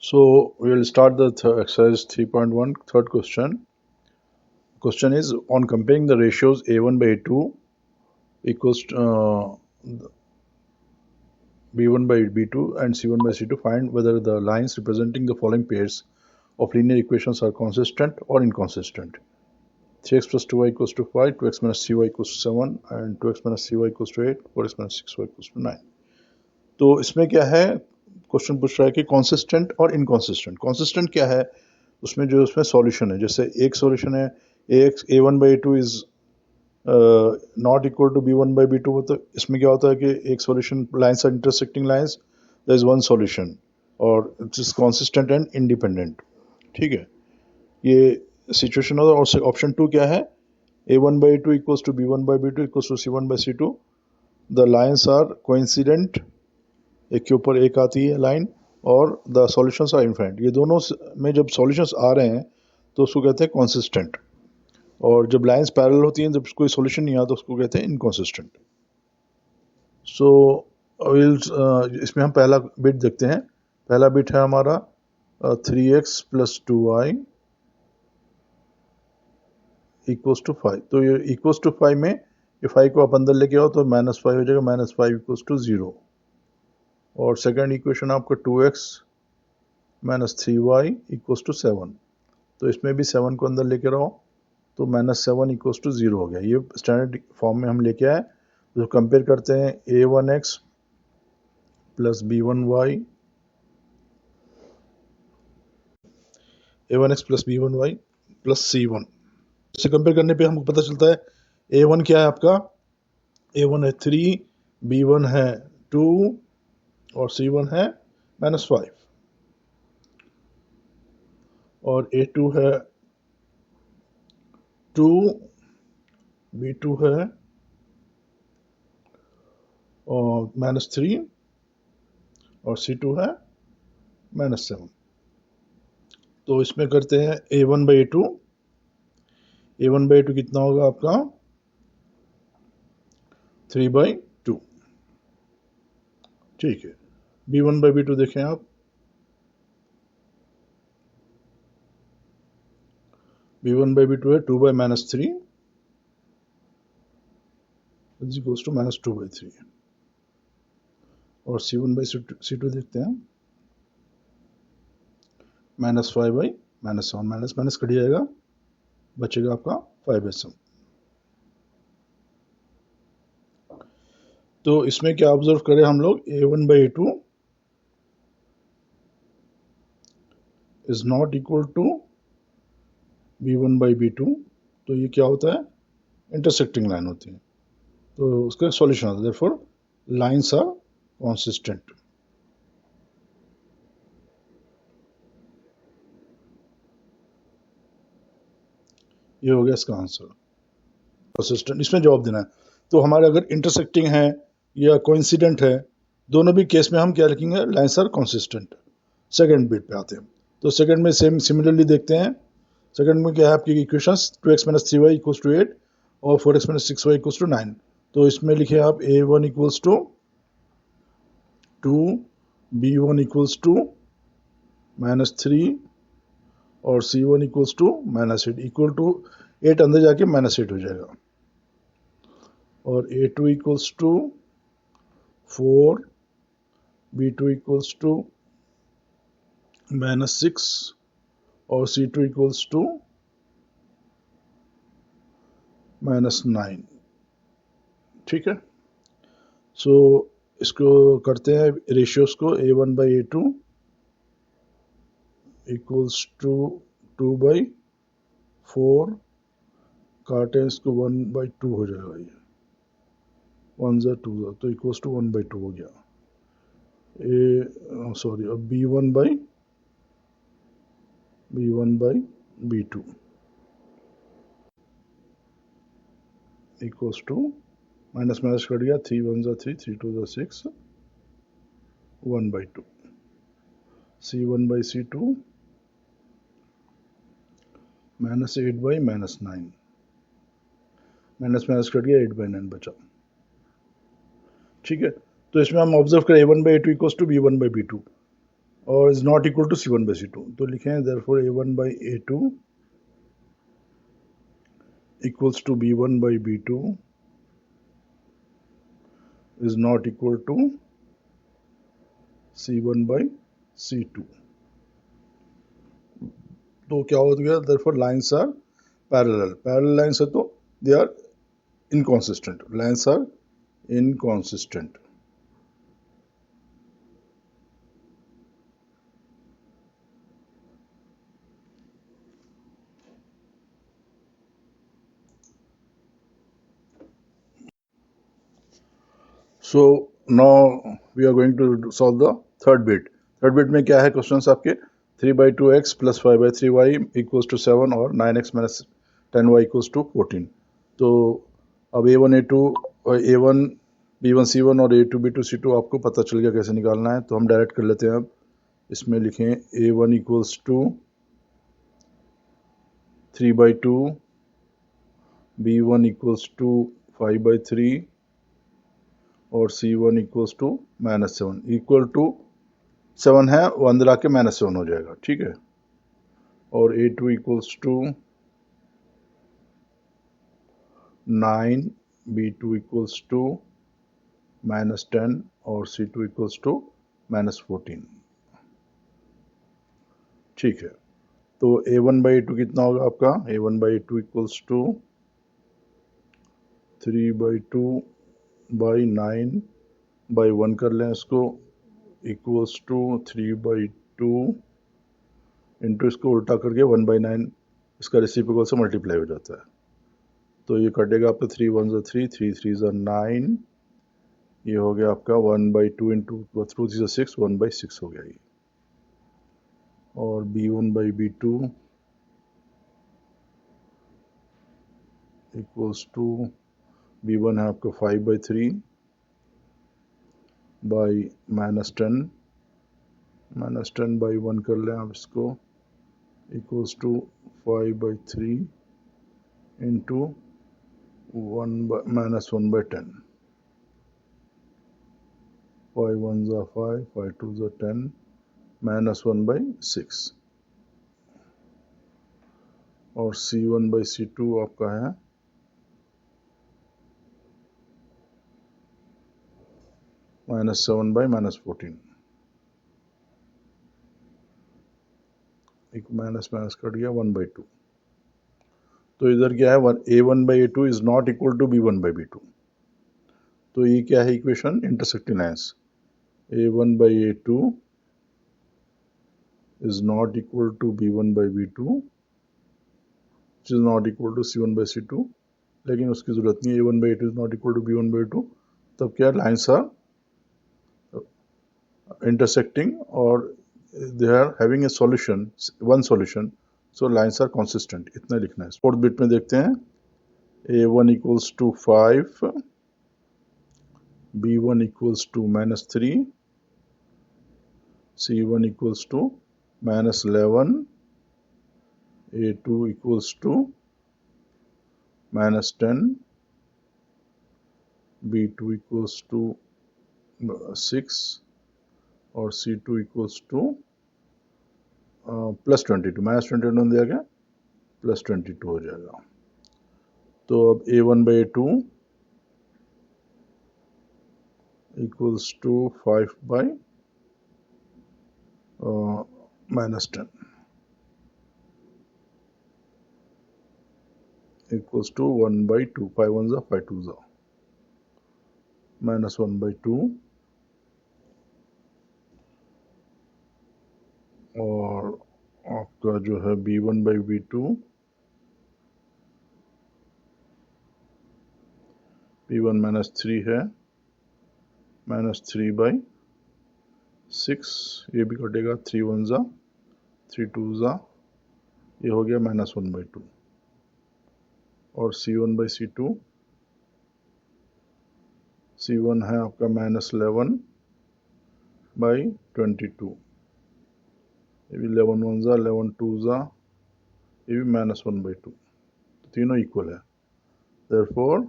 So we will start the exercise 3.1 third question. Question is on comparing the ratios a1 by a2 equals to, b1 by b2 and c1 by c2, find whether the lines representing the following pairs of linear equations are consistent or inconsistent. 3x plus 2y equals to 5, 2x minus 3y equals to 7 and 2x minus 3y equals to 8, 4x minus 6y equals to 9. तो इसमें क्या है, question पूछ रहा है कि consistent और inconsistent. Consistent क्या है, उसमें जो उसमें सॉल्यूशन है, जैसे एक सॉल्यूशन है a one by two is not equal to b one by b two. तो इसमें क्या होता है कि एक solution lines are intersecting lines, there is one solution और it is consistent and independent. ठीक है, ये सिचुएशन होता है. और ऑप्शन टू क्या है, a one by two equals to b one by b two equals to c one by c two. The lines are coincident, एक के ऊपर एक आती है लाइन, और द सॉल्यूशंस आर इनफाइनाइट. ये दोनों में जब सॉल्यूशंस आ रहे हैं तो उसको कहते हैं कॉन्सिस्टेंट, और जब लाइंस पैरेलल होती हैं, जब कोई सॉल्यूशन नहीं आता, उसको कहते हैं इनकॉन्सिस्टेंट. सो इसमें हम पहला बिट देखते हैं. पहला बिट है हमारा 3x plus 2y equals to 5. तो ये इक्वल्स टू 5 में ये 5 को आप अंदर लेके आओ तो माइनस 5 हो जाएगा, माइनस 5 इक्वल्स टू 0. और सेकेंड इक्वेशन आपका 2x minus 3y equals to 7. तो इसमें भी 7 को अंदर लेके रहो तो माइनस 7 इक्वल्स टू 0 हो गया. ये स्टैंडर्ड फॉर्म में हम लेके आए. जो कंपेयर करते हैं a1x plus b1y, a1x plus b1y plus c1 से कंपेयर करने पे हमको पता चलता है a1 क्या है आपका, a1 है 3, b1 है 2 और c1 है माइनस 5, और a2 है 2, b2 है और माइनस 3 और c2 है माइनस 7. तो इसमें करते हैं a1 by a2. a1 by 2 कितना होगा आपका 3 बाई 2. ठीक है, b1 बाई b2 देखें आप. b1 बाई b2 है 2 by minus 3 is equals to minus 2 by 3. और c1 बाई c2 देखते हैं, minus 5 by minus 7, minus minus cut जाएगा, बचेगा आपका 5 बाई 7. तो इसमें क्या ऑब्जर्व करें हम लोग, a1 by a2 is not equal to b1 by b2. तो ये क्या होता है, इंटरसेक्टिंग लाइन होती है, तो उसका सॉल्यूशन आता है. Therefore lines are consistent. ये हो गया इसका आंसर, कंसिस्टेंट. इसमें जवाब देना है. तो हमारे अगर इंटरसेक्टिंग है या कोइंसिडेंट है, दोनों भी केस में हम क्या लिखेंगे, lines are consistent. Second bit पे आते हैं. तो सेकंड में सेम सिमिलरली देखते हैं. सेकंड में क्या है आपकी equations, 2x minus 3y equals to 8 और 4x minus 6y equals to 9. तो इसमें लिखे आप a1 equals to 2, b1 equals to minus 3 और c1 equals to minus 8. Equal to 8 अंदर जाके माइनस 8 हो जाएगा. और a2 equals to 4, b2 equals to minus 6 और c2 इक्वल्स टू माइनस 9. ठीक है, सो इसको करते हैं रेशियोज को. a1 by a2 equals to 2 by 4, काटे इसको 1 बाई 2 हो जाएगा. ये 1 ज़ा 2 ज़ा, तो इक्वल्स टू 1 बाई 2 हो गया. अब b1 by b2 equals to minus minus cut गया, 3 1 ज़ा 3, 3 2 ज़ा 6, 1 by 2. c1 by c2 minus 8 by minus 9, minus minus cut गया, 8 बाई 9 बचा. ठीक है, तो इसमें हम ऑब्जर्व करें a1 by a2 equals to b1 by b2. और is not equal to C1 by C2, तो लिखें therefore A1 by A2 equals to B1 by B2 is not equal to C1 by C2. तो क्या हो गया, therefore lines are parallel lines है तो they are inconsistent, lines are inconsistent. So now we are going to solve the third bit. Third bit में क्या है question आपके 3/2x plus 5/3y equals to 7 और 9x minus 10y equals to 14. तो अब A1 A2 और A1 B1 C1 और A2 B2 C2 आपको पता चल गया कैसे निकालना है, तो हम डायरेक्ट कर लेते हैं। अब इसमें लिखें A1 equals to 3/2, B1 equals to 5/3 और C1 equals to -7 equal to 7 है, 1 दिला के -7 हो जाएगा, ठीक है। और A2 equals to 9, B2 equals to -10 और C2 इक्वल्स टू -14, ठीक है। तो A1 by A2 कितना होगा आपका, A1 by A2 equals to 3/2 by 9 by 1 कर लें इसको, इक्वल्स टू 3/2 इंटू इसको उल्टा करके 1/9 इसका रेसिप्रोकल से मल्टीप्लाई हो जाता है। तो ये कटेगा आपका 3 1 3, 3 3 9, ये हो गया आपका 1/2 इंटू 3 6, 1/6 हो गया ये। और B1 by B2 equals to B1 है आपका 5/3 बाई -10 बाई 1 कर लें आप इसको, इक्वल्स टू 5/3 इंटू 1/10, 5 1 5, 5 2 10, -1/6। और C1 by C2 आपका है -7 by -14, एक माइनस कट गया 1/2। तो इधर क्या है, A1 by A2 is not equal to B1 by B2। तो ये क्या है equation, intersecting lines. A1 by A2 is not equal to B1 by B2 which is not equal to C1 by C2, लेकिन उसकी जरूरत नहीं है, A1 by A2 is not equal to B1 by B2, तब क्या lines are intersecting or they are having a solution, one solution, so lines are consistent, इतना लिखना है। फोर्थ बिट में देखते हैं, A1 equals to 5, B1 equals to -3, C1 equals to -11, A2 equals to -10, B2 equals to 6 और C2 equals to +22, -22 दिया गया, +22 हो जाएगा। तो अब A1 by A2 equals to 5 by -10 equals to 1/2, 5 1 5 2 -1/2 और आपका जो है B1 by B2 B1 -3 है, -3/6, ये भी कटेगा, 3 1 3 2 ये हो गया -1/2। और C1 by C2, C1 है आपका -11/22, ये भी 11 1 11 2 ये भी -1/2, तो तीनों इक्वल है। therefore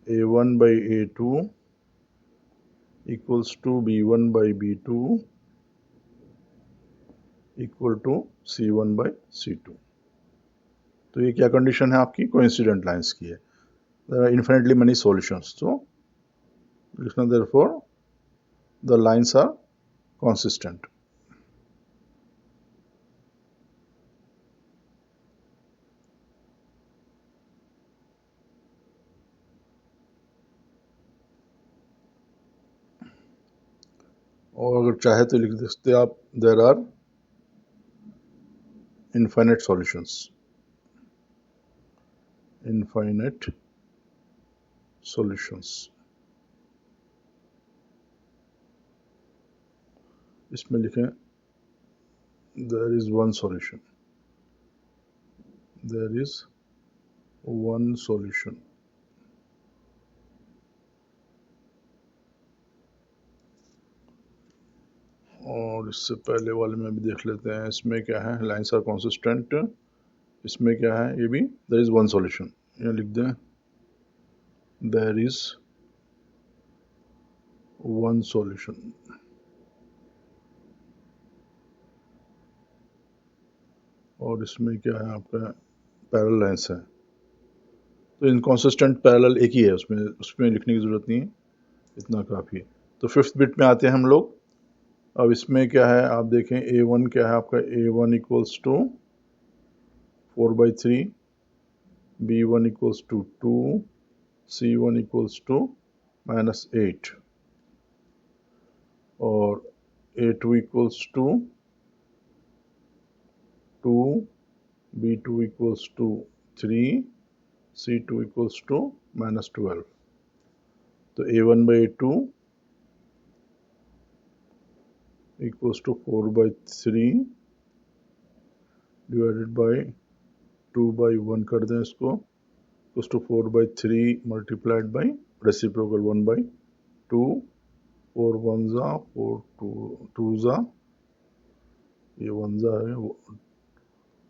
A1 by A2 equals to B1 by B2 equal to C1/C2। तो ये क्या कंडीशन है आपकी? कोइंसिडेंट लाइंस की है। There are infinitely many solutions, so लिखना therefore the lines are consistent। और अगर चाहे तो लिख सकते आप there are infinite solutions, infinite solutions। इसमें लिखें there is one solution, there is one solution। और इससे पहले वाले में भी देख लेते हैं, इसमें क्या है? Lines are consistent. इसमें क्या है? ये भी देयर इज वन सॉल्यूशन। यहाँ लिख दें देयर इज वन सॉल्यूशन। और इसमें क्या है? आपका पैरेलल लाइन्स है, तो इनकॉन्सिस्टेंट पैरेलल एक ही है, उसमें लिखने की जरूरत नहीं है, इतना काफ़ी है। तो फिफ्थ बिट में आते हैं हम लोग। अब इसमें क्या है? आप देखें A1 क्या है आपका? A1 equals to 4/3, B1 equals to 2, C1 equals to -8 और A2 equals to 2, B2 equals to 3, C2 equals to -12। तो A1/A2 equals to 4/3 divided by 2/1 कर दें इसको, equals to 4/3 multiplied by reciprocal 1/2, 4 1 जा 4 2 जा, ये 1 जा है,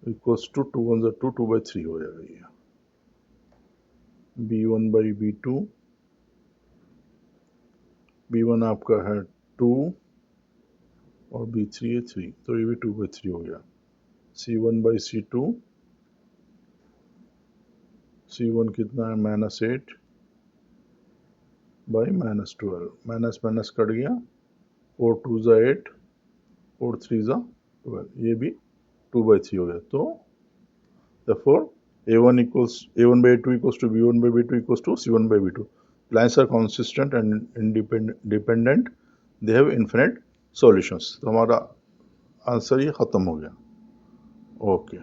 इक्वल्स टू 2 1 जा 2, 2/3 हो जाएगा ये। B1/B2, B1 आपका है 2 और B3 है 3, तो ये भी 2/3 हो गया। C1/C2, C1 कितना है? -8 बाई -12, माइनस माइनस कट गया, 4 2 जा 8, 4 3 जा 12, ये भी 2/3 हो गया। तो therefore A1/A2 equals to B1/B2 equals to C1/B2। Lines are consistent and independent, they have infinite solutions। तो हमारा आंसर ये खत्म हो गया। ओके।